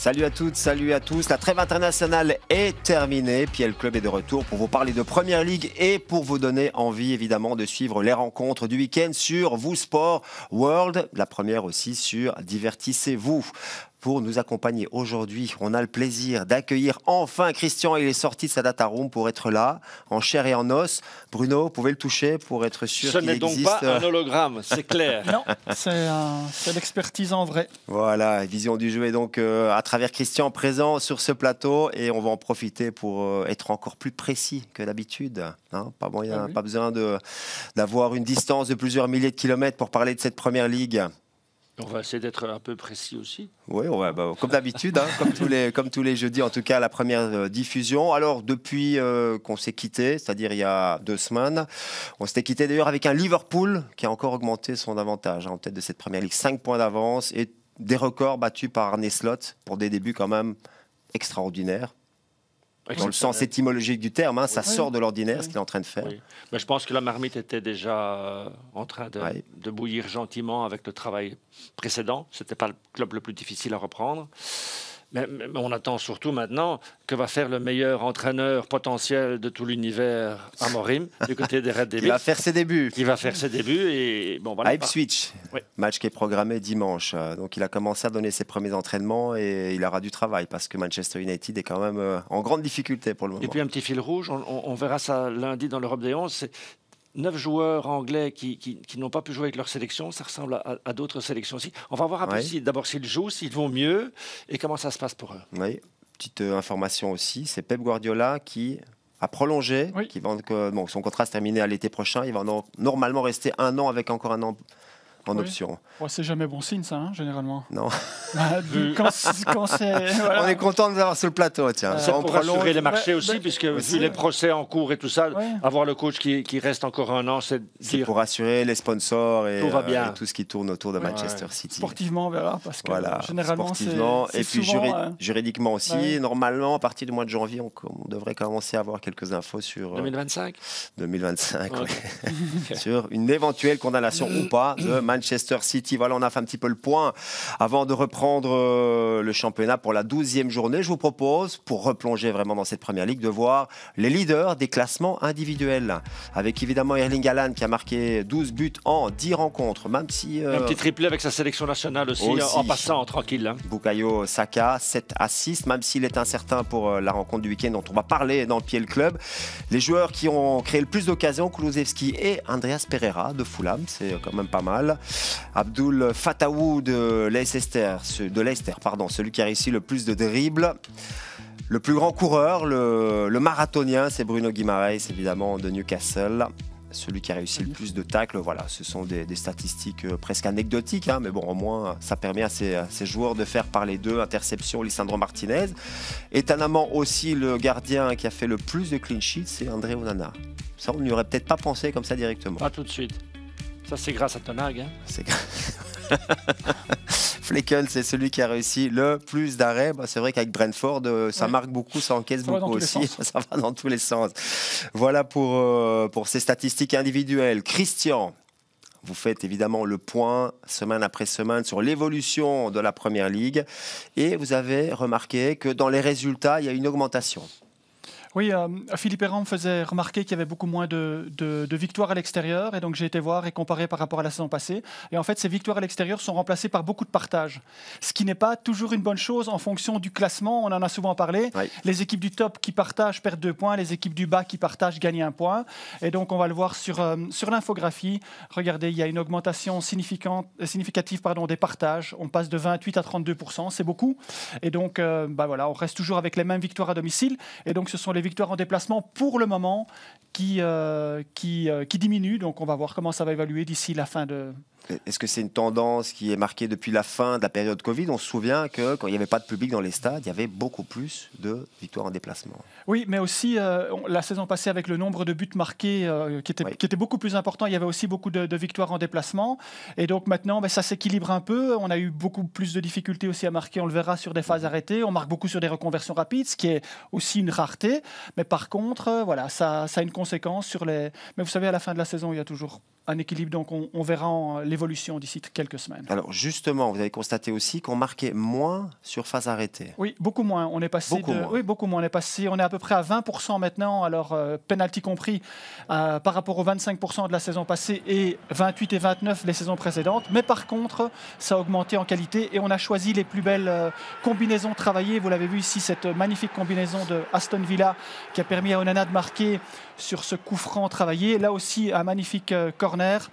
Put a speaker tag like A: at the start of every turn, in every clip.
A: Salut à toutes, salut à tous. La trêve internationale est terminée. Piel Club est de retour pour vous parler de Première Ligue et pour vous donner envie évidemment de suivre les rencontres du week-end sur Vous Sport World. La première aussi sur Divertissez-vous. Pour nous accompagner aujourd'hui, on a le plaisir d'accueillir enfin Christian. Il est sorti de sa data room pour être là, en chair et en os. Bruno, vous pouvez le toucher pour être sûr qu'il existe.
B: Ce n'est donc pas un hologramme, c'est clair.
C: Non, c'est l'expertise en vrai.
A: Voilà, Vision du jeu est donc à travers Christian présent sur ce plateau et on va en profiter pour être encore plus précis que d'habitude. Hein, pas moyen, pas besoin d'avoir une distance de plusieurs milliers de kilomètres pour parler de cette première ligue.
B: On va essayer d'être un peu précis aussi.
A: Oui, ouais, comme d'habitude, hein, comme tous les jeudis, en tout cas, la première diffusion. Alors, depuis qu'on s'est quitté, c'est-à-dire il y a 2 semaines, on s'était quitté d'ailleurs avec un Liverpool qui a encore augmenté son avantage en tête de cette première ligue. 5 points d'avance et des records battus par Arne Slot pour des débuts quand même extraordinaires. Dans le sens étymologique du terme, hein, ça sort de l'ordinaire ce qu'il est en train de faire.
B: Oui. Mais je pense que la marmite était déjà en train de bouillir gentiment avec le travail précédent. Ce n'était pas le club le plus difficile à reprendre. Mais on attend surtout maintenant que va faire le meilleur entraîneur potentiel de tout l'univers, Amorim, du côté des Red Devils.
A: Il va faire ses débuts.
B: Il va faire ses débuts et bon voilà.
A: Ipswich, match qui est programmé dimanche. Donc il a commencé à donner ses premiers entraînements et il aura du travail parce que Manchester United est quand même en grande difficulté pour le moment.
B: Et puis un petit fil rouge, on verra ça lundi dans l'Europe des 11. C'est 9 joueurs anglais qui n'ont pas pu jouer avec leur sélection, ça ressemble à d'autres sélections aussi. On va voir un peu d'abord s'ils jouent, s'ils vont mieux et comment ça se passe pour eux.
A: Oui, petite information aussi, c'est Pep Guardiola qui a prolongé, qui va, son contrat se terminer à l'été prochain, il va normalement rester 1 an avec encore 1 an en option.
C: Ouais, c'est jamais bon signe ça, hein, généralement.
A: Non.
C: Quand c'est,
A: voilà. On est content de vous avoir sur le plateau. Tiens.
B: C'est pour rassurer les marchés aussi, puisque vu les procès en cours et tout ça, avoir le coach qui reste encore 1 an, c'est
A: pour rassurer les sponsors et,
B: tout va bien.
A: Et tout ce qui tourne autour de Manchester City.
C: Sportivement, on verra, parce que généralement,
A: et puis
C: souvent,
A: juridiquement aussi. Normalement, à partir du mois de janvier, on devrait commencer à avoir quelques infos sur
B: 2025.
A: 2025, sur une éventuelle condamnation ou pas de Manchester City. Voilà, on a fait un petit peu le point avant de reprendre le championnat pour la 12e journée. Je vous propose, pour replonger vraiment dans cette première ligue, de voir les leaders des classements individuels. Avec évidemment Erling Haaland qui a marqué 12 buts en 10 rencontres, même si...
B: un petit triplé avec sa sélection nationale aussi. En passant tranquille. Hein.
A: Bukayo Saka, 7 assists, même s'il est incertain pour la rencontre du week-end dont on va parler dans le Piel Club. Les joueurs qui ont créé le plus d'occasions, Kulusevski et Andreas Pereira de Fulham, c'est quand même pas mal. Abdul Fatawu de Leicester, celui qui a réussi le plus de dribbles. Le plus grand coureur, le marathonien, c'est Bruno Guimaraes, évidemment, de Newcastle. Celui qui a réussi le plus de tacles, voilà, ce sont des statistiques presque anecdotiques, hein, mais bon, au moins, ça permet à ces joueurs de faire parler d'eux. Interception, Lisandro Martinez. Étonnamment aussi, le gardien qui a fait le plus de clean sheets, c'est André Onana. Ça, on n'y aurait peut-être pas pensé comme ça directement.
B: Pas tout de suite. Ça, c'est grâce à Tonag. Hein.
A: C'est Flecken, c'est celui qui a réussi le plus d'arrêts. C'est vrai qu'avec Brentford, ça marque beaucoup, ça encaisse beaucoup aussi. Ça va dans tous les sens. Voilà pour ces statistiques individuelles. Christian, vous faites évidemment le point semaine après semaine sur l'évolution de la Première Ligue et vous avez remarqué que dans les résultats, il y a une augmentation.
C: Oui, Philippe Héran me faisait remarquer qu'il y avait beaucoup moins de victoires à l'extérieur et donc j'ai été voir et comparer par rapport à la saison passée. Et en fait, ces victoires à l'extérieur sont remplacées par beaucoup de partages, ce qui n'est pas toujours une bonne chose en fonction du classement. On en a souvent parlé. Oui. Les équipes du top qui partagent perdent 2 points, les équipes du bas qui partagent gagnent 1 point. Et donc, on va le voir sur l'infographie. Regardez, il y a une augmentation significative des partages. On passe de 28 à 32%, c'est beaucoup. Et donc, voilà, on reste toujours avec les mêmes victoires à domicile. Et donc, ce sont les victoires en déplacement pour le moment qui diminuent. Donc on va voir comment ça va évoluer d'ici la fin de...
A: Est-ce que c'est une tendance qui est marquée depuis la fin de la période Covid? On se souvient que quand il n'y avait pas de public dans les stades, il y avait beaucoup plus de victoires en déplacement.
C: Oui, mais aussi la saison passée avec le nombre de buts marqués qui était beaucoup plus important, il y avait aussi beaucoup de victoires en déplacement. Et donc maintenant, ça s'équilibre un peu. On a eu beaucoup plus de difficultés aussi à marquer, on le verra sur des phases arrêtées. On marque beaucoup sur des reconversions rapides, ce qui est aussi une rareté. Mais par contre, voilà, ça a une conséquence sur les... Mais vous savez, à la fin de la saison, il y a toujours un équilibre. Donc on verra l'évolution d'ici quelques semaines.
A: Alors justement, vous avez constaté aussi qu'on marquait moins sur phase arrêtée.
C: Oui, beaucoup moins. On est passé Oui, beaucoup moins. On est à peu près à 20% maintenant, alors penalty compris, par rapport aux 25% de la saison passée et 28 et 29 les saisons précédentes. Mais par contre, ça a augmenté en qualité et on a choisi les plus belles combinaisons travaillées. Vous l'avez vu ici, cette magnifique combinaison de Aston Villa qui a permis à Onana de marquer sur ce coup franc travaillé. Là aussi, un magnifique corner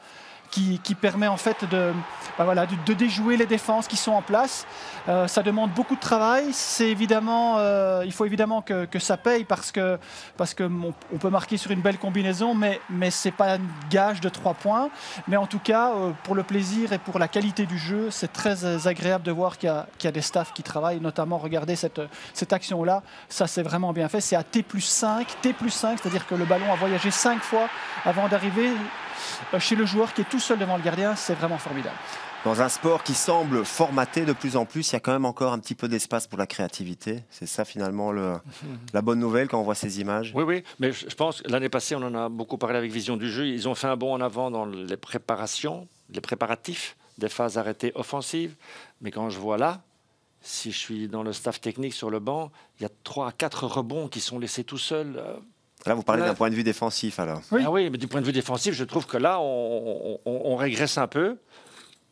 C: qui permet en fait de déjouer les défenses qui sont en place. Ça demande beaucoup de travail. Il faut évidemment que ça paye parce que on peut marquer sur une belle combinaison, mais c'est pas un gage de 3 points. Mais en tout cas, pour le plaisir et pour la qualité du jeu, c'est très agréable de voir qu'il y a des staffs qui travaillent. Notamment, regardez cette action-là. Ça, c'est vraiment bien fait. C'est à T+5, c'est-à-dire que le ballon a voyagé 5 fois avant d'arriver chez le joueur qui est tout seul devant le gardien. C'est vraiment formidable.
A: Dans un sport qui semble formaté de plus en plus, il y a quand même encore un petit peu d'espace pour la créativité. C'est ça finalement la bonne nouvelle quand on voit ces images.
B: Oui, mais je pense que l'année passée, on en a beaucoup parlé avec Vision du jeu. Ils ont fait un bond en avant dans les préparations, les préparatifs des phases arrêtées offensives. Mais quand je vois là, si je suis dans le staff technique sur le banc, il y a 3 à 4 rebonds qui sont laissés tout seuls.
A: Là, vous parlez d'un point de vue défensif, alors.
B: Oui. Ah oui, mais du point de vue défensif, je trouve que là, on régresse un peu.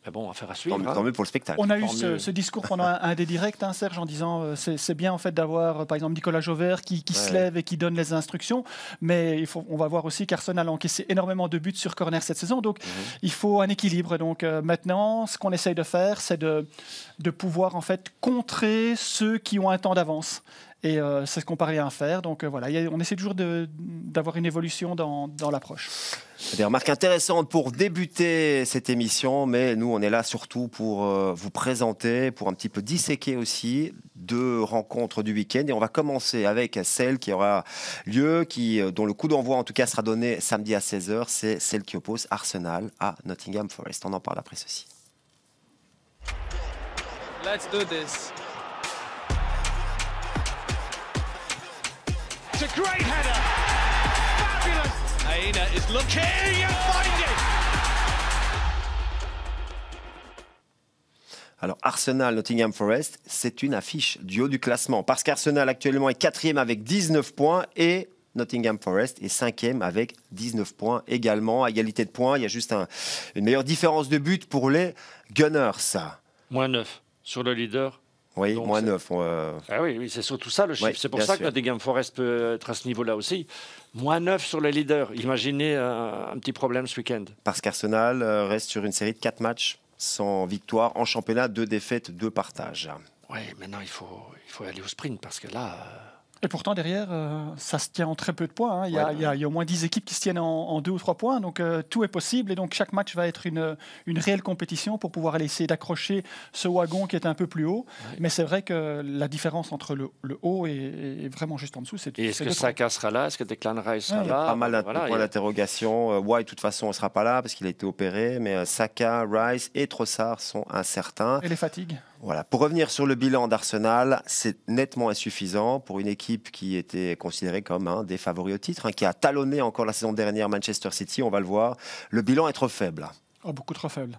B: Mais bon, affaire à suivre.
A: Tant mieux pour le spectacle.
C: On a eu ce discours pendant un des directs, Serge, en disant c'est bien en fait d'avoir, par exemple, Nicolas Jauvert qui se lève et qui donne les instructions. Mais on va voir aussi qu'Arsenal a encaissé énormément de buts sur corner cette saison. Donc, il faut un équilibre. Donc, maintenant, ce qu'on essaye de faire, c'est de pouvoir en fait contrer ceux qui ont un temps d'avance. Et c'est ce qu'on parvient à faire. Donc voilà, on essaie toujours d'avoir une évolution dans l'approche.
A: Des remarques intéressantes pour débuter cette émission, mais nous, on est là surtout pour vous présenter, pour un petit peu disséquer aussi 2 rencontres du week-end. Et on va commencer avec celle qui aura lieu, dont le coup d'envoi en tout cas sera donné samedi à 16h. C'est celle qui oppose Arsenal à Nottingham Forest. On en parle après ceci.
D: Let's do this. It's a great header. Fabulous. Aina is looking and finding.
A: Alors Arsenal, Nottingham Forest, c'est une affiche du haut du classement parce qu'Arsenal actuellement est 4e avec 19 points et Nottingham Forest est 5e avec 19 points également. À égalité de points, il y a juste une meilleure différence de but pour les Gunners.
B: Moins 9 sur le leader.
A: Oui, donc moins 9.
B: Ah oui, c'est surtout ça le chiffre. C'est pour ça que Nottingham Forest peut être à ce niveau-là aussi. Moins 9 sur le leader. Imaginez un petit problème ce week-end.
A: Parce qu'Arsenal reste sur une série de 4 matchs sans victoire en championnat, 2 défaites, 2 partages.
B: Oui, maintenant il faut aller au sprint parce que là...
C: Et pourtant, derrière, ça se tient en très peu de points. Il y a au moins 10 équipes qui se tiennent en 2 ou 3 points. Donc, tout est possible. Et donc, chaque match va être une réelle compétition pour pouvoir aller essayer d'accrocher ce wagon qui est un peu plus haut. Ouais. Mais c'est vrai que la différence entre le haut et vraiment juste en dessous, c'est...
B: Et est-ce que Saka sera là? Est-ce que Declan Rice sera là?
A: Il y a pas mal de points d'interrogation. White, de toute façon, ne sera pas là parce qu'il a été opéré. Mais Saka, Rice et Trossard sont incertains.
C: Et les fatigues.
A: Voilà. Pour revenir sur le bilan d'Arsenal, c'est nettement insuffisant pour une équipe qui était considérée comme un des favoris au titre, qui a talonné encore la saison dernière Manchester City, on va le voir. Le bilan est trop faible.
C: Oh, beaucoup trop faible.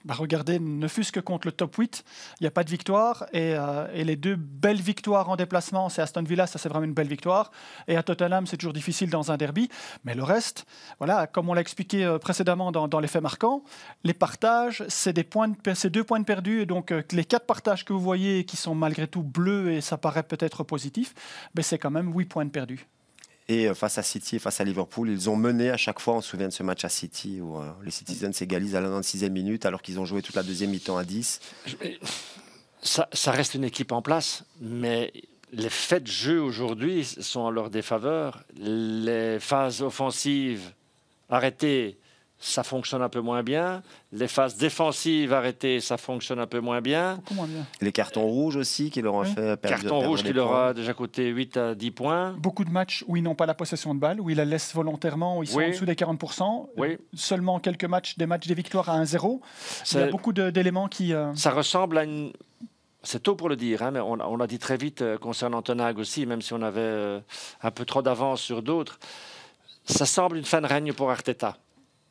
C: Regardez, ne fût-ce que contre le top 8, il n'y a pas de victoire. Et les 2 belles victoires en déplacement, c'est Aston Villa, ça c'est vraiment une belle victoire. Et à Tottenham, c'est toujours difficile dans un derby. Mais le reste, voilà, comme on l'a expliqué précédemment dans les faits marquants, les partages, c'est 2 points de perdus. Et donc les 4 partages que vous voyez qui sont malgré tout bleus, et ça paraît peut-être positif, mais c'est quand même 8 points de perdus.
A: Et face à City et face à Liverpool, ils ont mené à chaque fois. On se souvient de ce match à City où les Citizens s'égalisent à la 96e minute alors qu'ils ont joué toute la deuxième mi-temps à 10.
B: Ça reste une équipe en place, mais les faits de jeu aujourd'hui sont en leur défaveur. Les phases offensives arrêtées, ça fonctionne un peu moins bien. Les phases défensives arrêtées, ça fonctionne un peu moins bien.
C: Beaucoup moins bien.
A: Les cartons rouges aussi qui leur ont fait perdre.
B: Carton rouge qui leur a déjà coûté 8 à 10 points.
C: Beaucoup de matchs où ils n'ont pas la possession de balle, où ils la laissent volontairement, où ils sont en dessous des 40%. Seulement quelques matchs, des victoires à 1-0. Il y a beaucoup d'éléments qui...
B: Ça ressemble à une... C'est tôt pour le dire, mais on a dit très vite concernant Ten Hag aussi, même si on avait un peu trop d'avance sur d'autres. Ça semble une fin de règne pour Arteta.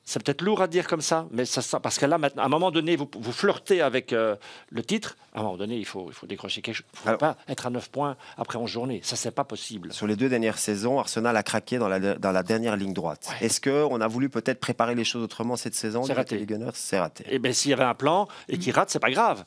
B: C'est peut-être lourd à dire comme ça, mais ça parce que là, maintenant, à un moment donné, vous flirtez avec le titre. À un moment donné, il faut décrocher quelque chose. Il ne faut pas être à 9 points après 11 journées. Ça, c'est pas possible.
A: Sur les 2 dernières saisons, Arsenal a craqué dans la dernière ligne droite. Ouais. Est-ce qu'on a voulu peut-être préparer les choses autrement cette saison?
B: C'est raté.
A: Les Gunners, c'est raté.
B: Et bien, s'il y avait un plan et qu'il rate, c'est pas grave.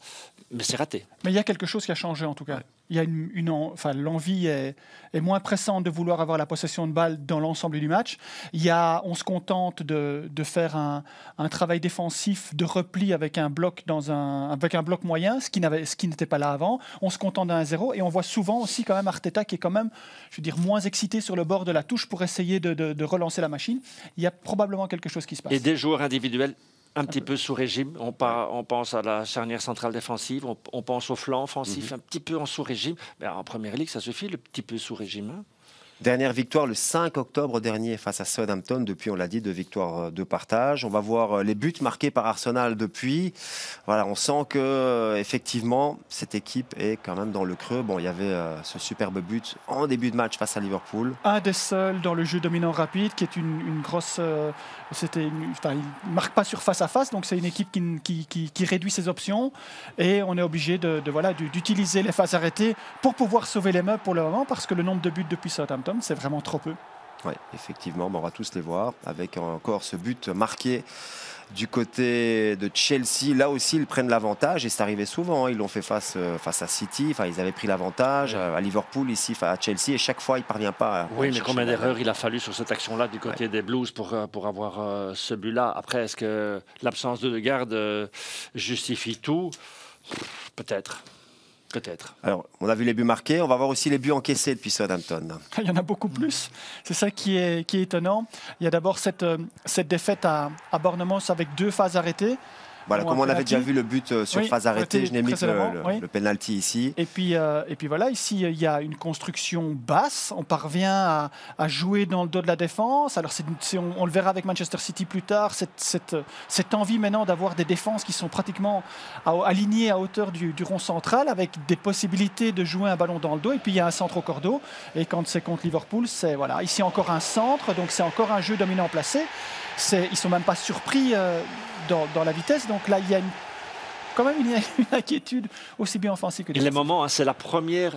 B: Mais c'est raté.
C: Mais il y a quelque chose qui a changé, en tout cas. Ouais. Il y a l'envie est moins pressante de vouloir avoir la possession de balle dans l'ensemble du match. On se contente de faire un travail défensif de repli avec un bloc avec un bloc moyen, ce qui n'était pas là avant. On se contente d'un 1-0 et on voit souvent aussi quand même Arteta qui est quand même, je veux dire, moins excité sur le bord de la touche pour essayer de relancer la machine. Il y a probablement quelque chose qui se passe.
B: Et des joueurs individuels un petit peu sous régime. On pense à la charnière centrale défensive, on pense au flanc offensif, un petit peu en sous régime. Mais en Première Ligue, ça suffit, le petit peu sous régime. Hein.
A: Dernière victoire le 5 octobre dernier face à Southampton. Depuis, on l'a dit, 2 victoires de partage. On va voir les buts marqués par Arsenal depuis. Voilà, on sent que effectivement cette équipe est quand même dans le creux. Bon, il y avait ce superbe but en début de match face à Liverpool.
C: Un des seuls dans le jeu dominant rapide, qui est une grosse. Il ne marque pas sur face à face, donc c'est une équipe qui réduit ses options. Et on est obligé d'utiliser les phases arrêtées pour pouvoir sauver les meubles pour le moment, parce que le nombre de buts depuis Southampton, c'est vraiment trop peu.
A: Oui, effectivement, on va tous les voir avec encore ce but marqué du côté de Chelsea. Là aussi, ils prennent l'avantage et c'est arrivé souvent. Ils l'ont fait face à City. Enfin, ils avaient pris l'avantage à Liverpool, ici, à Chelsea. Et chaque fois, ils ne parviennent pas.
B: Oui, mais combien d'erreurs il a fallu sur cette action-là du côté des Blues pour avoir ce but-là. Après, est-ce que l'absence de garde justifie tout? Peut-être. Peut-être.
A: Alors, on a vu les buts marqués, on va voir aussi les buts encaissés depuis Southampton.
C: Il y en a beaucoup plus. C'est ça qui est étonnant. Il y a d'abord cette défaite à Bournemouth avec 2 phases arrêtées.
A: Voilà, comme on avait déjà vu le but sur phase arrêtée, je n'ai mis que le penalty ici.
C: Et puis voilà, ici il y a une construction basse. On parvient à jouer dans le dos de la défense. Alors on le verra avec Manchester City plus tard, cette envie maintenant d'avoir des défenses qui sont pratiquement alignées à hauteur du rond central, avec des possibilités de jouer un ballon dans le dos. Et puis il y a un centre au cordeau. Et quand c'est contre Liverpool, c'est voilà, ici encore un centre, donc c'est encore un jeu dominant placé. Ils ne sont même pas surpris dans la vitesse. Donc là, il y a quand même une inquiétude aussi bien offensive que défensive.
B: Et les moments, c'est la première.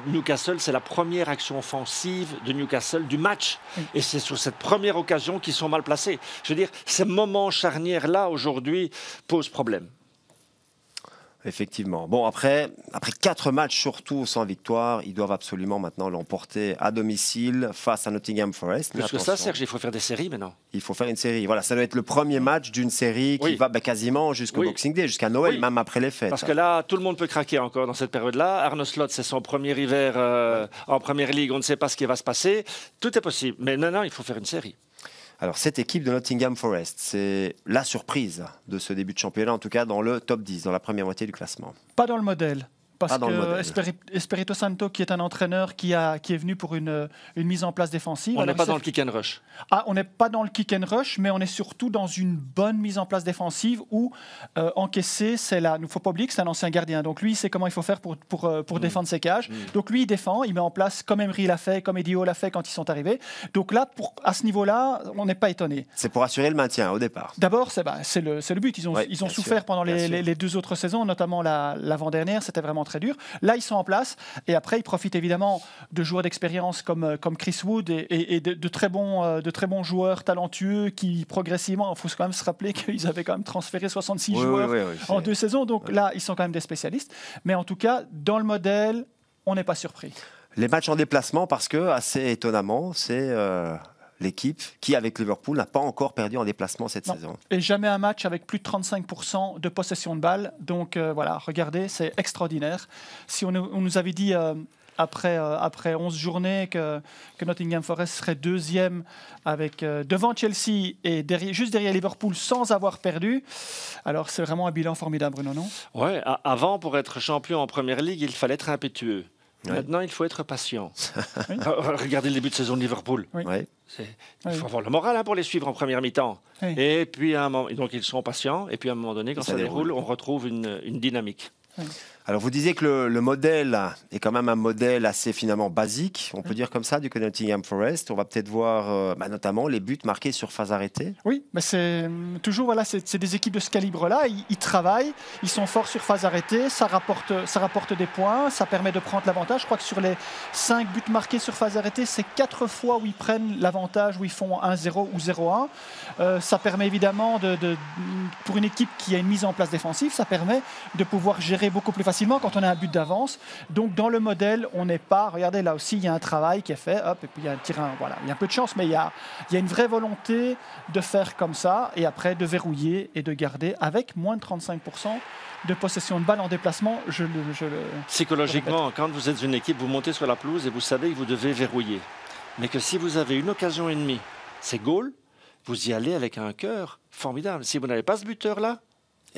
B: Newcastle, c'est la première action offensive de Newcastle du match. Oui. Et c'est sur cette première occasion qu'ils sont mal placés. Je veux dire, ces moments charnières-là, aujourd'hui, posent problème.
A: Effectivement. Bon, après 4 matchs, surtout sans victoire, ils doivent absolument maintenant l'emporter à domicile face à Nottingham Forest.
B: Plus que ça, Serge, il faut faire des séries maintenant.
A: Il faut faire une série. Voilà, ça doit être le premier match d'une série qui va quasiment jusqu'au Boxing Day, jusqu'à Noël, même après les fêtes.
B: Parce que là, tout le monde peut craquer encore dans cette période-là. Arne Slot, c'est son premier hiver en Première Ligue. On ne sait pas ce qui va se passer. Tout est possible. Mais non, il faut faire une série.
A: Alors, cette équipe de Nottingham Forest, c'est la surprise de ce début de championnat, en tout cas dans le top 10, dans la première moitié du classement.
C: Pas dans le modèle. Parce que Espirito Santo, qui est un entraîneur qui est venu pour une mise en place défensive.
B: On n'est pas dans le kick and rush.
C: On n'est pas dans le kick and rush, mais on est surtout dans une bonne mise en place défensive où encaisser, c'est là. Il ne faut pas oublier que c'est un ancien gardien. Donc lui, il sait comment il faut faire pour défendre ses cages. Donc lui, il défend, il met en place comme Emery l'a fait, comme Eddie Howe l'a fait quand ils sont arrivés. Donc là, à ce niveau-là, on n'est pas étonné.
A: C'est pour assurer le maintien au départ.
C: D'abord, c'est le but. Ils ont souffert pendant les 2 autres saisons, notamment l'avant-dernière. C'était vraiment très dur. Là, ils sont en place et après, ils profitent évidemment de joueurs d'expérience comme Chris Wood et de très bons joueurs talentueux qui progressivement, il faut quand même se rappeler qu'ils avaient quand même transféré 66 joueurs en 2 saisons. Donc là, ils sont quand même des spécialistes. Mais en tout cas, dans le modèle, on n'est pas surpris.
A: Les matchs en déplacement, parce que assez étonnamment, c'est l'équipe qui, avec Liverpool, n'a pas encore perdu en déplacement cette saison.
C: Et jamais un match avec plus de 35% de possession de balle. Donc voilà, regardez, c'est extraordinaire. Si on nous avait dit après 11 journées que Nottingham Forest serait 2e devant Chelsea et juste derrière Liverpool sans avoir perdu, alors c'est vraiment un bilan formidable, Bruno, non?
B: Ouais, avant, pour être champion en Première Ligue, il fallait être impétueux. Maintenant, il faut être patient. Regardez le début de saison de Liverpool. Il faut avoir le moral pour les suivre en première mi-temps. Et puis, donc, ils sont patients. Et puis, à un moment donné, quand ça déroule, on retrouve une dynamique.
A: Alors vous disiez que le modèle est quand même un modèle assez finalement basique, on peut dire comme ça, du côté de Nottingham Forest. On va peut-être voir notamment les buts marqués sur phase arrêtée.
C: Oui, mais c'est toujours, voilà, c'est des équipes de ce calibre-là, ils travaillent, ils sont forts sur phase arrêtée, ça rapporte des points, ça permet de prendre l'avantage. Je crois que sur les 5 buts marqués sur phase arrêtée, c'est 4 fois où ils prennent l'avantage, où ils font 1-0 ou 0-1. Ça permet évidemment, pour une équipe qui a une mise en place défensive, ça permet de pouvoir gérer beaucoup plus facilement quand on a un but d'avance. Donc dans le modèle, on n'est pas... Regardez, là aussi, il y a un travail qui est fait. Hop, et puis il y a un terrain. Voilà, il y a un peu de chance, mais il y a une vraie volonté de faire comme ça et après de verrouiller et de garder avec moins de 35% de possession de balle en déplacement.
B: Psychologiquement, quand vous êtes une équipe, vous montez sur la pelouse et vous savez que vous devez verrouiller. Mais que si vous avez une occasion et demie, c'est goal, vous y allez avec un cœur formidable. Si vous n'avez pas ce buteur-là,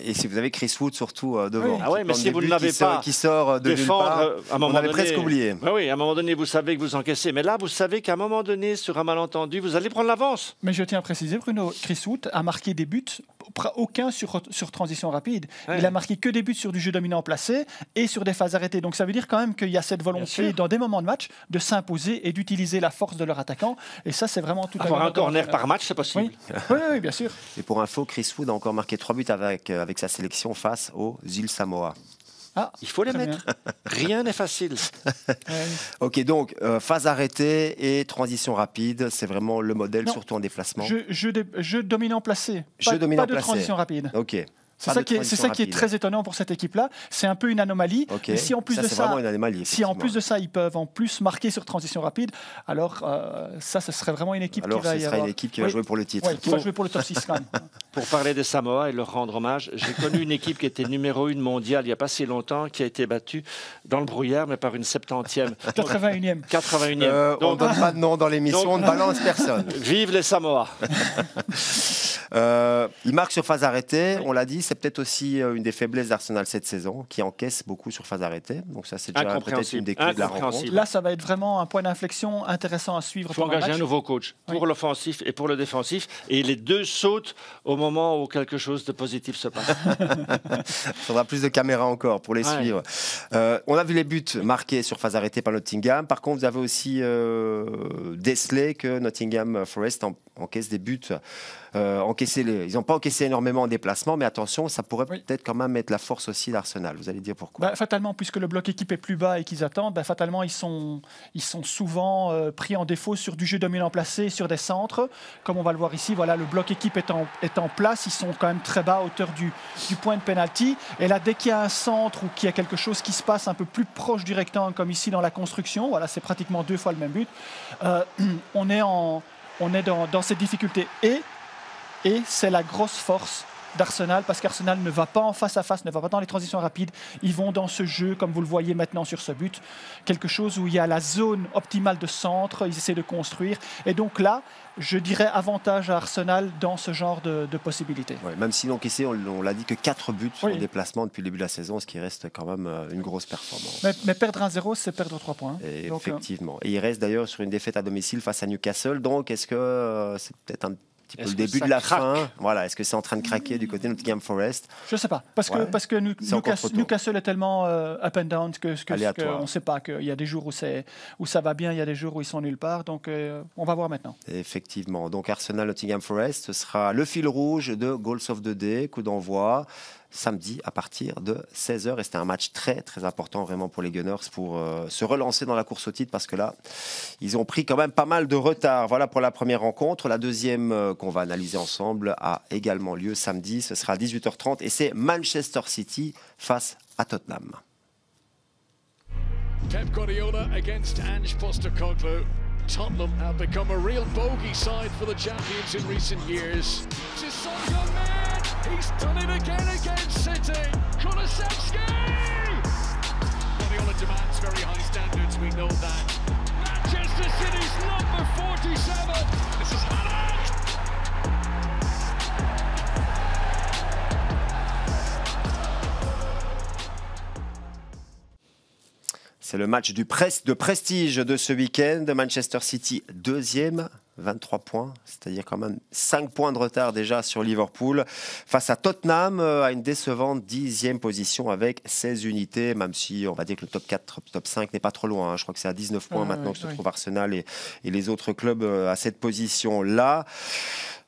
A: et si vous avez Chris Wood surtout devant,
B: oui. Ah ouais, mais si vous ne l'avez pas,
A: qui sort de
B: défendre,
A: on avait presque oublié.
B: Oui, à un moment donné, vous savez que vous encaissez. Mais là, vous savez qu'à un moment donné, sur un malentendu, vous allez prendre l'avance.
C: Mais je tiens à préciser, Bruno, Chris Wood a marqué des buts, aucun sur transition rapide. Ouais. Il a marqué que des buts sur du jeu dominant placé et sur des phases arrêtées. Donc ça veut dire quand même qu'il y a cette volonté, dans des moments de match, de s'imposer et d'utiliser la force de leur attaquant. Et ça, c'est vraiment tout à fait...
B: Avoir un corner par match, c'est possible.
C: Oui, bien sûr.
A: Et pour info, Chris Wood a encore marqué 3 buts avec sa sélection face aux îles Samoa.
B: Ah, il faut les mettre. Rien n'est facile.
A: Ok, donc phase arrêtée et transition rapide, c'est vraiment le modèle, surtout en déplacement.
C: Jeu dominant placé. Pas de transition rapide.
A: Ok.
C: C'est ça qui est très étonnant pour cette équipe-là. C'est un peu une anomalie.
A: Okay.
C: Mais si en plus
A: ça,
C: de ça,
A: si
C: en plus de ça, ils peuvent en plus marquer sur transition rapide, alors ça, ce serait vraiment une équipe
A: qui va jouer pour le titre.
C: Oui, qui va jouer pour le top 6 quand même.
B: Pour parler des Samoa et leur rendre hommage, j'ai connu une équipe qui était numéro 1 mondiale il n'y a pas si longtemps, qui a été battue dans le brouillard, mais par une 70e.
C: 81e.
B: 81e.
A: On ne donne pas de nom dans l'émission, on ne balance personne.
B: Vive les Samoa.
A: Il marque sur phase arrêtée, on l'a dit, c'est peut-être aussi une des faiblesses d'Arsenal cette saison, qui encaisse beaucoup sur phase arrêtée. Donc ça, c'est déjà peut-être une des clés de la rencontre.
C: Là, ça va être vraiment un point d'inflexion intéressant à suivre.
B: Il faut engager un nouveau coach pour l'offensif et pour le défensif. Et les deux sautent au moment où quelque chose de positif se passe.
A: Il faudra plus de caméras encore pour les suivre. On a vu les buts marqués sur phase arrêtée par Nottingham. Par contre, vous avez aussi décelé que Nottingham Forest encaisse des buts. Ils n'ont pas encaissé énormément en déplacement, mais attention, ça pourrait peut-être quand même être la force aussi d'Arsenal. Vous allez dire pourquoi.
C: Fatalement, puisque le bloc équipe est plus bas et qu'ils attendent, fatalement, ils sont souvent pris en défaut sur du jeu dominant placé, sur des centres. Comme on va le voir ici, voilà, le bloc équipe est en place. Ils sont quand même très bas à hauteur du point de penalty. Et là, dès qu'il y a un centre ou qu'il y a quelque chose qui se passe un peu plus proche du rectangle, comme ici dans la construction, voilà, c'est pratiquement 2 fois le même but, on est dans cette difficulté. Et c'est la grosse force d'Arsenal, parce qu'Arsenal ne va pas en face à face, ne va pas dans les transitions rapides. Ils vont dans ce jeu, comme vous le voyez maintenant sur ce but, quelque chose où il y a la zone optimale de centre, ils essaient de construire. Et donc là, je dirais avantage à Arsenal dans ce genre de possibilités.
A: Ouais, même si donc ici, on l'a dit que 4 buts en déplacement depuis le début de la saison, ce qui reste quand même une grosse performance.
C: Mais perdre 1-0, c'est perdre 3 points.
A: Et donc, effectivement. Et il reste d'ailleurs sur une défaite à domicile face à Newcastle. Donc, est-ce que c'est peut-être un le début de la fin, voilà. Est-ce que c'est en train de craquer du côté de Nottingham Forest?
C: Je ne sais pas, parce que Newcastle est tellement up and down qu'on ne sait pas qu'il y a des jours où ça va bien, il y a des jours où ils sont nulle part. Donc on va voir maintenant.
A: Effectivement. Donc Arsenal Nottingham Forest, ce sera le fil rouge de Goals of the Day, coup d'envoi samedi à partir de 16h. Et c'était un match très très important vraiment pour les Gunners pour se relancer dans la course au titre, parce que là, ils ont pris quand même pas mal de retard. Voilà pour la première rencontre. La deuxième qu'on va analyser ensemble a également lieu samedi. Ce sera à 18h30 et c'est Manchester City face à Tottenham.
E: Pep Guardiola against Ange Postecoglou. Tottenham have become a real bogey side for the champions in recent years. This is Son Heung-min. He's done it again against City. Kulusevski! Guardiola demands very high standards, we know that. Manchester City's number 47. This is Haaland.
A: C'est le match de prestige de ce week-end. Manchester City, deuxième 23 points, c'est-à-dire quand même 5 points de retard déjà sur Liverpool. Face à Tottenham, à une décevante 10e position avec 16 unités, même si on va dire que le top 4, top 5 n'est pas trop loin. Je crois que c'est à 19 points maintenant que se trouve Arsenal et les autres clubs à cette position-là.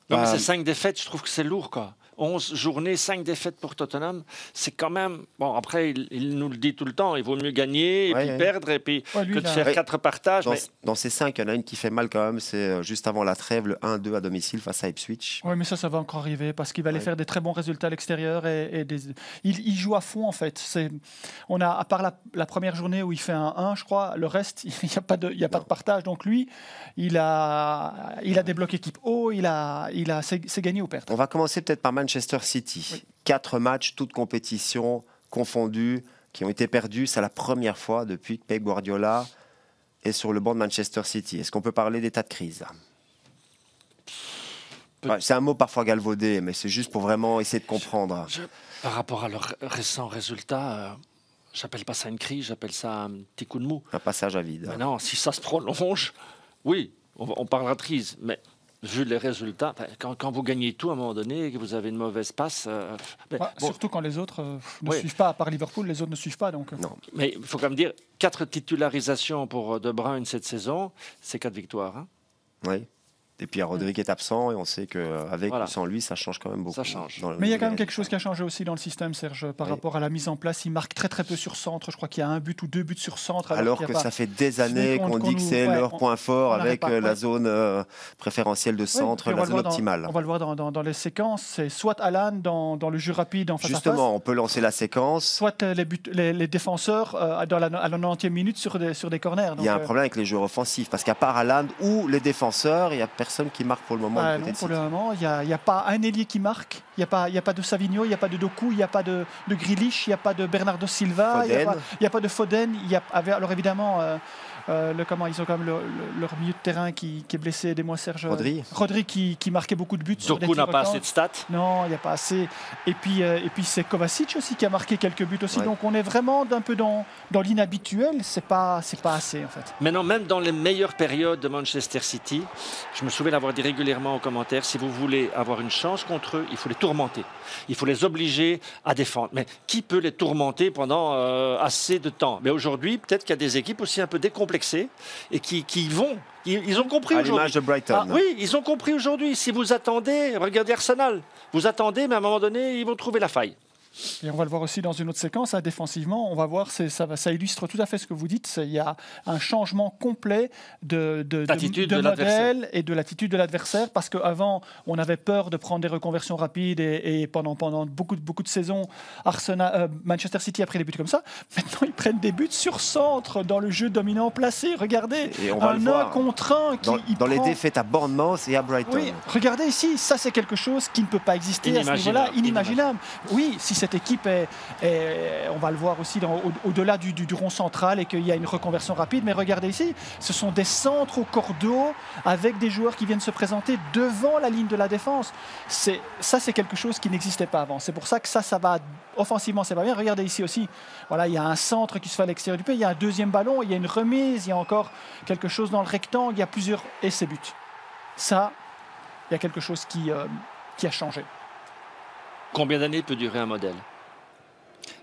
B: Non, mais c'est 5 défaites, je trouve que c'est lourd, quoi. 11 journées, 5 défaites pour Tottenham, c'est quand même... Bon, après, il nous le dit tout le temps, il vaut mieux gagner et puis perdre et puis que de faire 4 partages.
A: Dans ces 5, il y en a une qui fait mal quand même, c'est juste avant la trêve, le 1-2 à domicile face à Ipswich.
C: Oui, mais ça va encore arriver parce qu'il va aller faire des très bons résultats à l'extérieur il joue à fond en fait. On a, à part la première journée où il fait un 1, je crois, le reste, il n'y a pas de partage. Donc lui, il a des blocs équipe haut, c'est gagné ou perdre.
A: On va commencer peut-être par Manchester City. 4 matchs, toutes compétitions confondues, qui ont été perdus. C'est la première fois depuis que Pep Guardiola est sur le banc de Manchester City. Est-ce qu'on peut parler d'état de crise ? C'est un mot parfois galvaudé, mais c'est juste pour vraiment essayer de comprendre.
B: Par rapport à leurs récents résultats, j'appelle pas ça une crise, j'appelle ça un petit coup de mou.
A: Un passage à vide.
B: Mais non, si ça se prolonge, oui, on parlera de crise, mais... Vu les résultats, quand vous gagnez tout à un moment donné et que vous avez une mauvaise passe...
C: Surtout quand les autres ne suivent pas, à part Liverpool, les autres ne suivent pas. Donc...
A: Non.
B: Mais il faut quand même dire, 4 titularisations pour De Bruyne cette saison, c'est 4 victoires. Hein.
A: Oui. Et puis Rodri est absent et on sait qu'avec ou sans lui, ça change quand même beaucoup.
B: Ça change.
C: Mais il y a quand même quelque chose qui a changé aussi dans le système, Serge, par rapport à la mise en place. Il marque très très peu sur centre. Je crois qu'il y a 1 but ou 2 buts sur centre.
A: Alors que ça fait des années qu'on dit que c'est leur point fort avec la zone préférentielle de centre, la zone optimale.
C: On va le voir dans les séquences. C'est soit Alan dans le jeu rapide en face à face.
A: Justement, on peut lancer la séquence.
C: Soit les défenseurs à la 90e minute sur des corners. Donc,
A: il y a un problème avec les joueurs offensifs parce qu'à part Alan ou les défenseurs, il y a personne qui marque pour le moment.
C: Pour le moment, il n'y a pas un ailier qui marque. Il n'y a pas de Savigno, il n'y a pas de Doku, il n'y a pas de Grealish, il n'y a pas de Bernardo Silva, il n'y a pas de Foden. Alors évidemment, ils ont quand même leur milieu de terrain qui est blessé, des mois Serge. Rodri qui marquait beaucoup de buts.
B: Doku n'a pas assez de stats.
C: Non, il n'y a pas assez. Et puis c'est Kovacic aussi qui a marqué quelques buts aussi. Donc on est vraiment un peu dans l'inhabituel. C'est pas assez en fait.
B: Maintenant, même dans les meilleures périodes de Manchester City, je me souviens d'avoir dit régulièrement aux commentaires, si vous voulez avoir une chance contre eux, il faut les tourmenter. Il faut les obliger à défendre. Mais qui peut les tourmenter pendant assez de temps? Mais aujourd'hui, peut-être qu'il y a des équipes aussi un peu décomplexées et qui vont. Ils ont compris aujourd'hui.
A: À l'image de Brighton.
B: Oui, ils ont compris aujourd'hui. Si vous attendez, regardez Arsenal. Vous attendez, mais à un moment donné, ils vont trouver la faille.
C: Et on va le voir aussi dans une autre séquence, défensivement, on va voir, ça illustre tout à fait ce que vous dites. Il y a un changement complet de modèle et de l'attitude de l'adversaire, parce qu'avant, on avait peur de prendre des reconversions rapides et pendant beaucoup de saisons, Manchester City a pris des buts comme ça. Maintenant, ils prennent des buts sur centre dans le jeu dominant placé. Regardez,
A: et on va
C: un 1 contre 1
A: dans les défaites à Bournemouth et à Brighton.
C: Oui, regardez ici, ça c'est quelque chose qui ne peut pas exister à ce niveau-là, inimaginable. Oui, si cette équipe on va le voir aussi au-delà du rond central et qu'il y a une reconversion rapide, mais regardez ici, ce sont des centres au cordeau avec des joueurs qui viennent se présenter devant la ligne de la défense. Ça c'est quelque chose qui n'existait pas avant. C'est pour ça que ça va offensivement, c'est pas bien. Regardez ici aussi, voilà, il y a un centre qui se fait à l'extérieur du pays, il y a un deuxième ballon, il y a une remise, il y a encore quelque chose dans le rectangle, il y a plusieurs essais buts. Ça, il y a quelque chose qui a changé.
B: Combien d'années peut durer un modèle?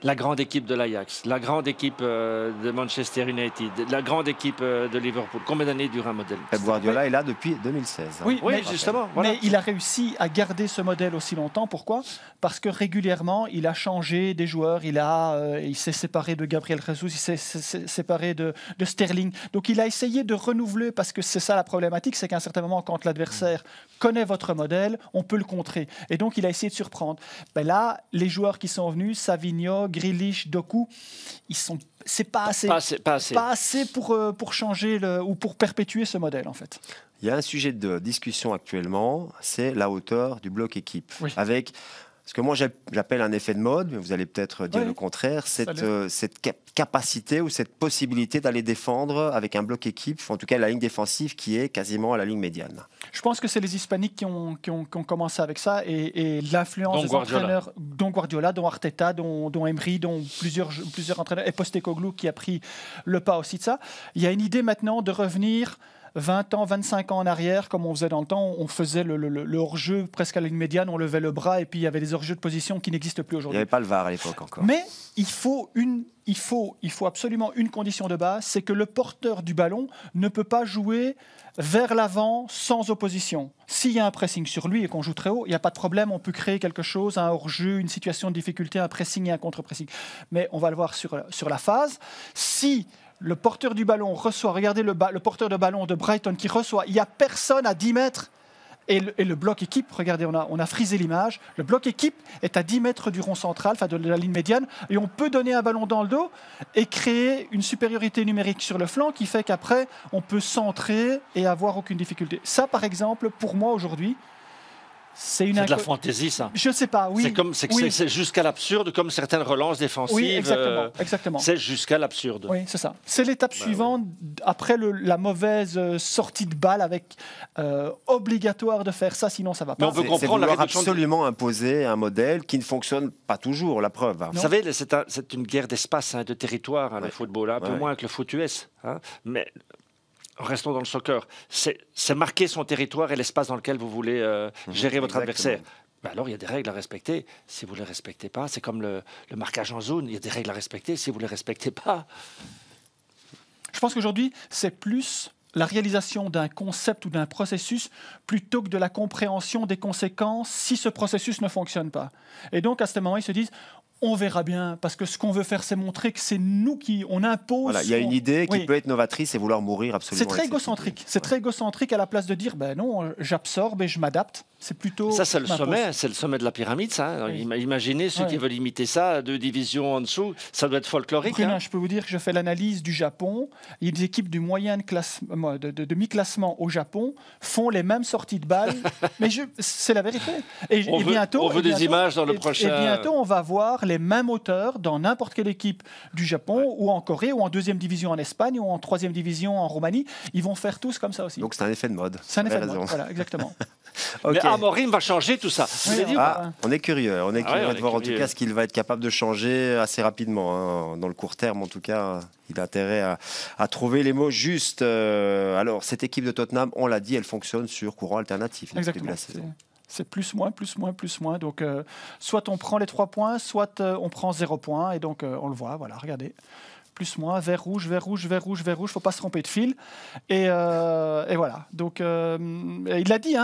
B: La grande équipe de l'Ajax, la grande équipe de Manchester United, la grande équipe de Liverpool. Combien d'années dure un modèle?
A: Pep Guardiola est là depuis 2016.
C: Oui, mais
B: justement. Voilà.
C: Mais il a réussi à garder ce modèle aussi longtemps. Pourquoi? Parce que régulièrement, il a changé des joueurs. Il s'est séparé de Gabriel Jesus, il s'est séparé de Sterling. Donc il a essayé de renouveler, parce que c'est ça la problématique, c'est qu'à un certain moment, quand l'adversaire connaît votre modèle, on peut le contrer. Et donc il a essayé de surprendre. Ben là, les joueurs qui sont venus, Savigno, Grealish, Doku, c'est pas assez pour changer ou pour perpétuer ce modèle en fait.
A: Il y a un sujet de discussion actuellement, c'est la hauteur du bloc équipe.
C: Oui.
A: Avec ce que moi j'appelle un effet de mode, mais vous allez peut-être dire le contraire, cette capacité ou cette possibilité d'aller défendre avec un bloc équipe, en tout cas la ligne défensive qui est quasiment à la ligne médiane.
C: Je pense que c'est les Hispaniques qui ont commencé avec ça et l'influence des entraîneurs, dont Guardiola, dont Arteta, dont Emery, dont plusieurs entraîneurs, et Postecoglou qui a pris le pas aussi de ça. Il y a une idée maintenant de revenir 20 ans, 25 ans en arrière, comme on faisait dans le temps, on faisait le hors-jeu presque à la ligne médiane, on levait le bras et puis il y avait des hors-jeux de position qui n'existent plus
A: Il
C: aujourd'hui.
A: n'y avait pas le VAR à l'époque encore.
C: Mais il faut absolument une condition de base, c'est que le porteur du ballon ne peut pas jouer vers l'avant sans opposition. S'il y a un pressing sur lui et qu'on joue très haut, il n'y a pas de problème, on peut créer quelque chose, un hors-jeu, une situation de difficulté, un pressing et un contre-pressing. Mais on va le voir sur la phase. Si le porteur du ballon reçoit, regardez le porteur de ballon de Brighton qui reçoit, il n'y a personne à 10 mètres. Et le bloc équipe, regardez, on a frisé l'image, le bloc équipe est à 10 mètres du rond central, enfin de la ligne médiane, et on peut donner un ballon dans le dos et créer une supériorité numérique sur le flanc qui fait qu'après, on peut centrer et avoir aucune difficulté. Ça, par exemple, pour moi aujourd'hui, c'est de
B: la fantaisie, ça.
C: Je ne sais pas, oui.
B: C'est jusqu'à l'absurde, comme certaines relances défensives.
C: Oui, exactement.
B: C'est jusqu'à l'absurde.
C: Oui, c'est ça. C'est l'étape suivante, après la mauvaise sortie de balle, avec obligatoire de faire ça, sinon ça ne va pas.
B: Mais on peut comprendre
A: c'est vouloir absolument imposer un modèle qui ne fonctionne pas toujours, la preuve.
B: Vous savez, c'est une guerre d'espace, de territoire, le football, un peu moins que le foot US. Mais restons dans le soccer. C'est marquer son territoire et l'espace dans lequel vous voulez gérer votre adversaire. Alors, il y a des règles à respecter. Si vous ne les respectez pas, c'est comme le marquage en zone. Il y a des règles à respecter. Si vous ne les respectez pas...
C: Je pense qu'aujourd'hui, c'est plus la réalisation d'un concept ou d'un processus plutôt que de la compréhension des conséquences si ce processus ne fonctionne pas. Et donc, à ce moment, ils se disent... On verra bien, parce que ce qu'on veut faire, c'est montrer que c'est nous qui on impose.
A: Voilà, il y a une idée qui peut être novatrice et vouloir mourir absolument.
C: C'est très égocentrique. C'est très égocentrique à la place de dire, non, j'absorbe et je m'adapte. C'est plutôt.
B: Ça, c'est le sommet de la pyramide, ça. Oui. Imaginez ceux qui veulent imiter ça, 2 divisions en dessous, ça doit être folklorique.
C: Je peux vous dire que je fais l'analyse du Japon. Il y a des équipes du de mi-classement au Japon font les mêmes sorties de balles, mais c'est la vérité.
B: On veut des images dans le prochain.
C: Et bientôt, on va voir les mêmes auteurs dans n'importe quelle équipe du Japon ou en Corée ou en 2e division en Espagne ou en 3e division en Roumanie. Ils vont faire tous comme ça aussi.
A: Donc c'est un effet de mode.
C: C'est un effet de mode, voilà, exactement.
B: Okay. Mais Amorim va changer tout ça.
A: On est curieux de voir en tout cas ce qu'il va être capable de changer assez rapidement. Dans le court terme, en tout cas, il a intérêt à trouver les mots justes. Alors, cette équipe de Tottenham, on l'a dit, elle fonctionne sur courant alternatif depuis le début de la saison.
C: C'est plus, moins. Donc, soit on prend les 3 points, soit on prend 0 points. Et donc, on le voit, voilà, regardez. Plus, moins, vert, rouge, vert, rouge, vert, rouge, vert, rouge. Il ne faut pas se tromper de fil. Et voilà. Donc, il l'a dit,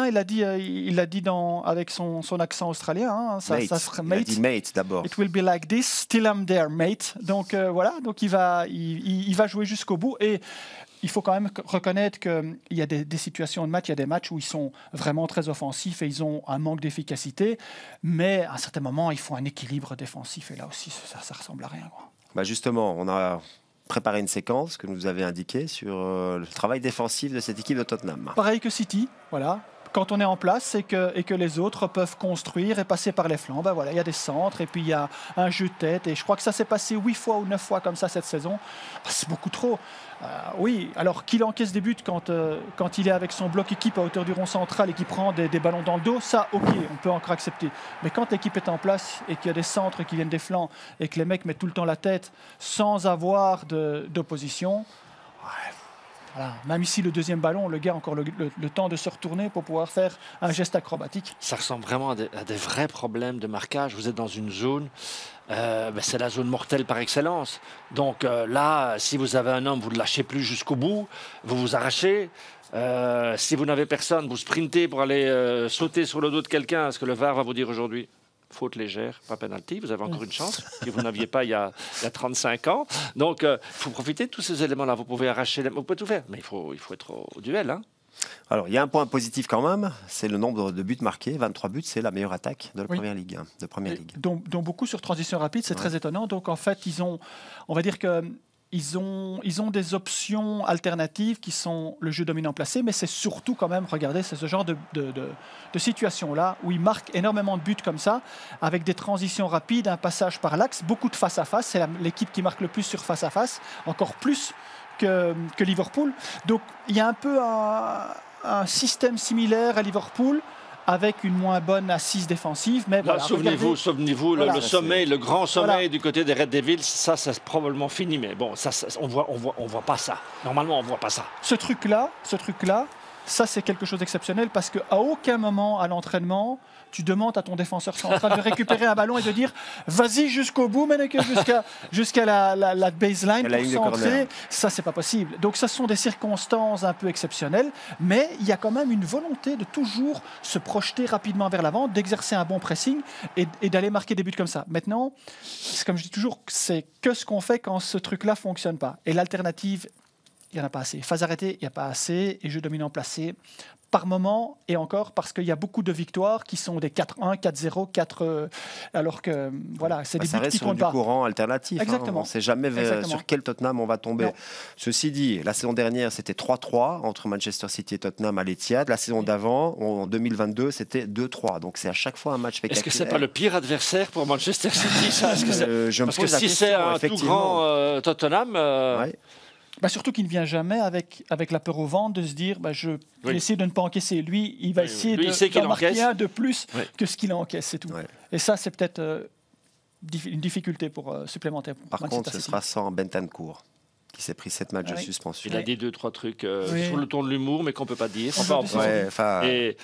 C: avec son accent australien.
A: Il a dit mate d'abord.
C: It will be like this, still I'm there, mate. Donc, voilà. Donc, il va jouer jusqu'au bout. Et il faut quand même reconnaître qu'il y a des situations de match, il y a des matchs où ils sont vraiment très offensifs et ils ont un manque d'efficacité. Mais à un certain moment, il faut un équilibre défensif. Et là aussi, ça ne ressemble à rien, quoi.
A: Justement, on a préparé une séquence que nous avez indiquée sur le travail défensif de cette équipe de Tottenham.
C: Pareil que City, voilà. Quand on est en place et que les autres peuvent construire et passer par les flancs, voilà, il y a des centres et puis il y a un jeu de tête. Et je crois que ça s'est passé 8 fois ou 9 fois comme ça cette saison. C'est beaucoup trop. Oui, alors qu'il encaisse des buts quand il est avec son bloc équipe à hauteur du rond central et qu'il prend des ballons dans le dos, ça, ok, on peut encore accepter. Mais quand l'équipe est en place et qu'il y a des centres qui viennent des flancs et que les mecs mettent tout le temps la tête sans avoir d'opposition, voilà. Même ici, le 2e ballon, le gars a encore le temps de se retourner pour pouvoir faire un geste acrobatique.
B: Ça ressemble vraiment à des vrais problèmes de marquage. Vous êtes dans une zone, c'est la zone mortelle par excellence. Donc là, si vous avez un homme, vous ne le lâchez plus jusqu'au bout, vous vous arrachez. Si vous n'avez personne, vous sprintez pour aller sauter sur le dos de quelqu'un, ce que le VAR va vous dire aujourd'hui. Faute légère, pas pénalty, vous avez encore une chance que vous n'aviez pas il y a 35 ans. Donc, il faut profiter de tous ces éléments-là. Vous pouvez arracher, vous pouvez tout faire, mais il faut être au duel.
A: Alors, il y a un point positif quand même, c'est le nombre de buts marqués. 23 buts, c'est la meilleure attaque de la Première Ligue.
C: Dont beaucoup sur transition rapide, c'est très étonnant. Donc, en fait, on va dire que ils ont des options alternatives qui sont le jeu dominant placé, mais c'est surtout quand même, regardez, c'est ce genre de situation-là où ils marquent énormément de buts comme ça, avec des transitions rapides, un passage par l'axe, beaucoup de face-à-face. C'est l'équipe qui marque le plus sur face-à-face, encore plus que Liverpool. Donc il y a un peu un système similaire à Liverpool, avec une moins bonne assise défensive. Mais voilà,
B: souvenez-vous,
C: voilà,
B: le sommet, le grand sommet
C: voilà.
B: du côté des Red Devils, ça c'est probablement fini. Mais bon, ça, on voit pas ça. Normalement, on voit pas ça.
C: Ce truc-là, ça c'est quelque chose d'exceptionnel parce qu'à aucun moment à l'entraînement, tu demandes à ton défenseur central de récupérer un ballon et de dire vas-y jusqu'au bout, jusqu'à la baseline pour centrer. Ça, c'est pas possible. Donc, ça sont des circonstances un peu exceptionnelles, mais il y a quand même une volonté de toujours se projeter rapidement vers l'avant, d'exercer un bon pressing et d'aller marquer des buts comme ça. Maintenant, c'est comme je dis toujours, c'est que ce qu'on fait quand ce truc-là fonctionne pas. Et l'alternative, il n'y en a pas assez. Phase arrêtée, il n'y a pas assez. Et jeu dominant placé, par moment, et encore parce qu'il y a beaucoup de victoires qui sont des 4-1, 4-0, 4... alors que, voilà, c'est des buts qui comptent pas.
A: Ça reste du courant alternatif.
C: Exactement.
A: On ne sait jamais sur quel Tottenham on va tomber. Non. Ceci dit, la saison dernière, c'était 3-3 entre Manchester City et Tottenham à l'Etihad. La saison d'avant, en 2022, c'était 2-3. Donc, c'est à chaque fois un match spectaculaire.
B: Est-ce que ce n'est pas le pire adversaire pour Manchester City ça
A: Parce
B: que si c'est un tout grand Tottenham...
A: Ouais.
C: Surtout qu'il ne vient jamais avec la peur au ventre de se dire je vais essayer de ne pas encaisser. Lui, il va essayer de marquer un de plus que ce qu'il encaisse, c'est tout. Ouais. Et ça, c'est peut-être une difficulté supplémentaire.
A: Par contre, ce sera sans Bentancur, qui s'est pris 7 matchs de suspension.
B: Il a dit 2-3 trucs sur le ton de l'humour, mais qu'on ne peut pas dire.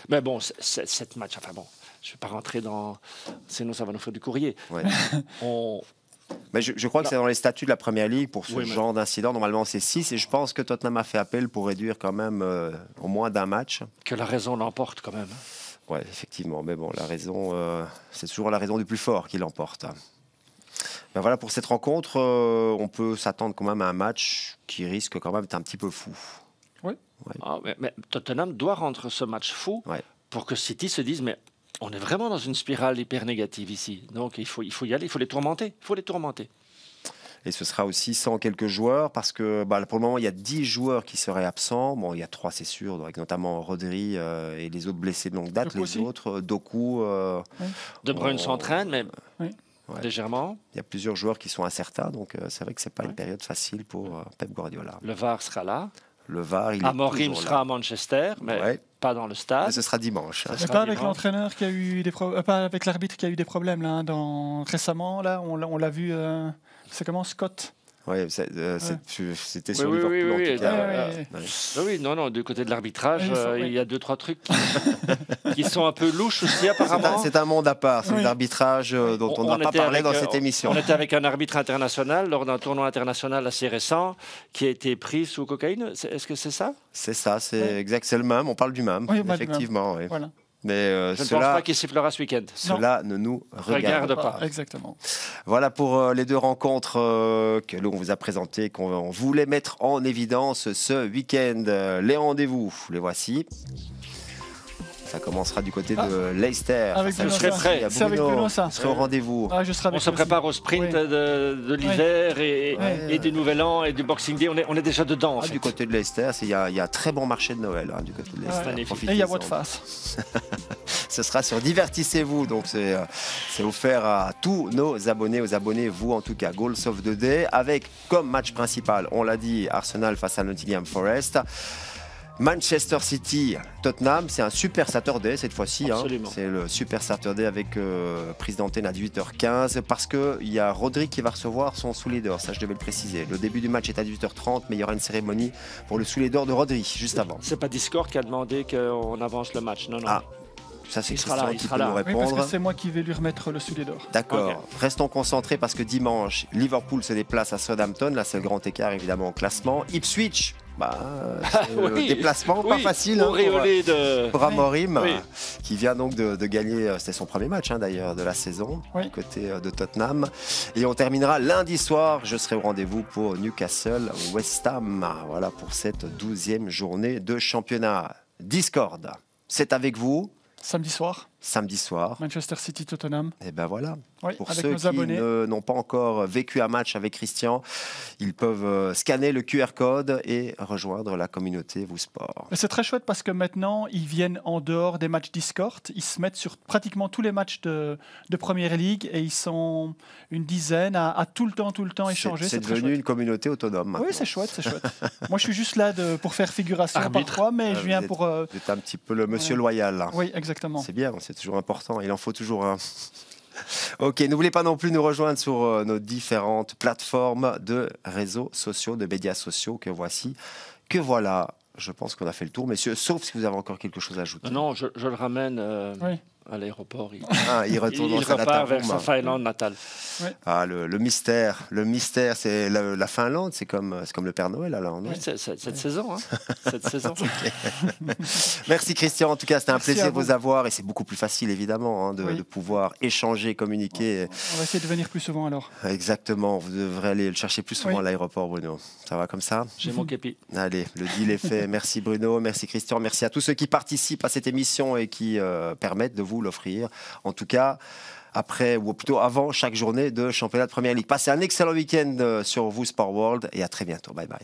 B: Mais bon, 7 matchs, je ne vais pas rentrer dans... Sinon, ça va nous faire du courrier. Ouais.
A: Mais je crois que c'est dans les statuts de la Première Ligue pour ce genre d'incident. Normalement, c'est 6 et je pense que Tottenham a fait appel pour réduire quand même au moins d'un match.
B: Que la raison l'emporte quand même.
A: Oui, effectivement. Mais bon, la raison, c'est toujours la raison du plus fort qui l'emporte. Ben voilà, pour cette rencontre, on peut s'attendre quand même à un match qui risque quand même d'être un petit peu fou.
C: Oui.
A: Ouais.
B: Ah, mais Tottenham doit rendre ce match fou pour que City se dise mais on est vraiment dans une spirale hyper négative ici. Donc il faut y aller, il faut les tourmenter.
A: Et ce sera aussi sans quelques joueurs parce que pour le moment, il y a 10 joueurs qui seraient absents. Bon, il y a 3, c'est sûr, avec notamment Rodri et les autres blessés de longue date. Les autres, Doku...
B: De Bruyne s'entraîne, mais légèrement.
A: Il y a plusieurs joueurs qui sont incertains, donc c'est vrai que ce n'est pas une période facile pour Pep Guardiola.
B: Le VAR sera là.
A: Le VAR,
B: Amorim sera à Manchester, mais pas dans le stade.
A: Mais ce sera dimanche.
C: Mais pas avec l'entraîneur qui a eu pas avec l'arbitre qui a eu des problèmes là, récemment. Là, on l'a vu. C'est comment Scott?
A: Oui, c'était sur Liverpool en tout cas.
B: Oui, non, du côté de l'arbitrage, il y a 2-3 trucs qui sont un peu louches aussi apparemment.
A: C'est un monde à part, c'est l'arbitrage dont on n'a pas parlé dans cette émission.
B: On était avec un arbitre international lors d'un tournoi international assez récent qui a été pris sous cocaïne. Est-ce que c'est ça?
A: C'est ça, c'est exact, c'est le même, on parle du même, effectivement. Oui.
C: Voilà.
A: Mais
B: je ne pense pas qu'il sifflera ce week-end.
A: Cela ne nous regarde pas.
C: Exactement.
A: Voilà pour les deux rencontres que l'on vous a présentées, qu'on voulait mettre en évidence ce week-end. Les rendez-vous, les voici. Ça commencera du côté de Leicester.
B: Je serai prêt.
C: C'est avec Bruno, ça.
A: Je serai au rendez-vous.
B: On se prépare au sprint de l'hiver et du Nouvel An et du Boxing Day. On est déjà dedans. En fait.
A: Du côté de Leicester, il y a un très bon marché de Noël du côté de Leicester.
C: Et il y a votre face.
A: Ce sera sur Divertissez-vous. Donc c'est offert à tous nos abonnés, aux abonnés, vous en tout cas, Goals of the Day, avec comme match principal, on l'a dit, Arsenal face à Nottingham Forest. Manchester City, Tottenham, c'est un super Saturday cette fois-ci. C'est le super Saturday avec prise d'antenne à 18h15 parce qu'il y a Rodri qui va recevoir son soulier d'or, ça je devais le préciser. Le début du match est à 18h30, mais il y aura une cérémonie pour le soulier d'or de Rodri juste avant.
B: C'est pas Discord qui a demandé qu'on avance le match, non.
A: Ah. Ça, c'est Christian qui peut nous répondre.
C: Oui, parce que c'est moi qui vais lui remettre le soulier d'or.
A: D'accord. Okay. Restons concentrés parce que dimanche, Liverpool se déplace à Southampton. Là, c'est le grand écart, évidemment, au classement. Ipswich, déplacement pas facile pour Amorim, qui vient donc de gagner, c'était son premier match d'ailleurs de la saison, du côté de Tottenham. Et on terminera lundi soir, je serai au rendez-vous pour Newcastle West Ham. Voilà pour cette 12e journée de championnat. Discord, c'est avec vous.
C: Samedi soir.
A: samedi soir.
C: Manchester City, Tottenham.
A: Et ben voilà.
C: Oui,
A: pour
C: avec
A: ceux
C: nos
A: qui
C: abonnés.
A: n'ont pas encore vécu un match avec Christian, ils peuvent scanner le QR code et rejoindre la communauté Vous Sport.
C: C'est très chouette parce que maintenant, ils viennent en dehors des matchs Discord. Ils se mettent sur pratiquement tous les matchs de Premier League et ils sont une dizaine à tout le temps échanger.
A: C'est
C: très
A: devenu
C: chouette.
A: une communauté autonome maintenant.
C: Oui, c'est chouette, c'est chouette. Moi, je suis juste là pour faire figuration
B: Arbitre.
C: parfois, mais je viens
A: Vous
C: pour...
A: êtes- vous êtes un petit peu le monsieur loyal. Là.
C: Oui, exactement.
A: C'est bien, c'est toujours important. Il en faut toujours un. Ok, n'oubliez pas non plus de nous rejoindre sur nos différentes plateformes de réseaux sociaux, de médias sociaux que voici. Que voilà, je pense qu'on a fait le tour, messieurs, sauf si vous avez encore quelque chose à ajouter.
B: Non, je le ramène
C: Oui.
B: à l'aéroport.
A: Il retourne dans sa
B: repart vers
A: data
B: sa Finlande natale.
A: Ah, le mystère, c'est la Finlande, c'est comme le Père Noël alors, non?
B: Oui, cette saison. Hein. Cette saison.
A: Merci Christian, en tout cas c'était un
C: Merci
A: plaisir
C: à
A: de vous avoir et c'est beaucoup plus facile évidemment hein, de pouvoir échanger, communiquer.
C: On va essayer de venir plus souvent alors.
A: Exactement, vous devrez aller le chercher plus souvent
C: Oui.
A: à l'aéroport Bruno. Ça va comme ça?
B: J'ai mon képi.
A: Allez, le deal est fait. Merci Bruno, merci Christian, merci à tous ceux qui participent à cette émission et qui permettent de vous l'offrir. En tout cas, après, ou plutôt avant chaque journée de championnat de Première Ligue. Passez un excellent week-end sur Vous Sport World et à très bientôt. Bye bye.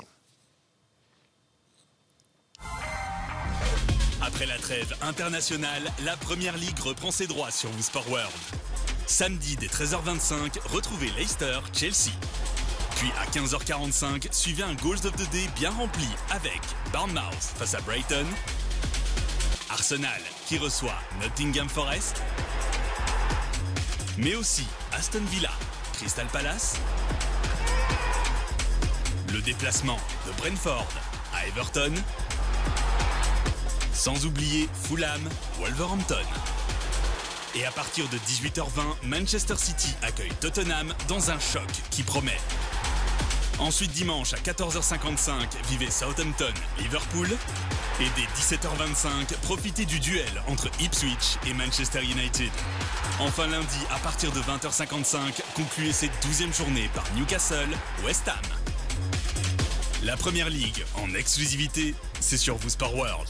F: Après la trêve internationale, la Première Ligue reprend ses droits sur Vous Sport World. Samedi dès 13h25, retrouvez Leicester, Chelsea. Puis à 15h45, suivez un Goals of the Day bien rempli avec Bournemouth face à Brighton, Arsenal qui reçoit Nottingham Forest, mais aussi Aston Villa, Crystal Palace, le déplacement de Brentford à Everton, sans oublier Fulham, Wolverhampton. Et à partir de 18h20, Manchester City accueille Tottenham dans un choc qui promet. Ensuite dimanche à 14h55, vivez Southampton, Liverpool. Et dès 17h25, profitez du duel entre Ipswich et Manchester United. Enfin lundi, à partir de 20h55, concluez cette 12e journée par Newcastle, West Ham. La Première Ligue en exclusivité, c'est sur Vous Sport World.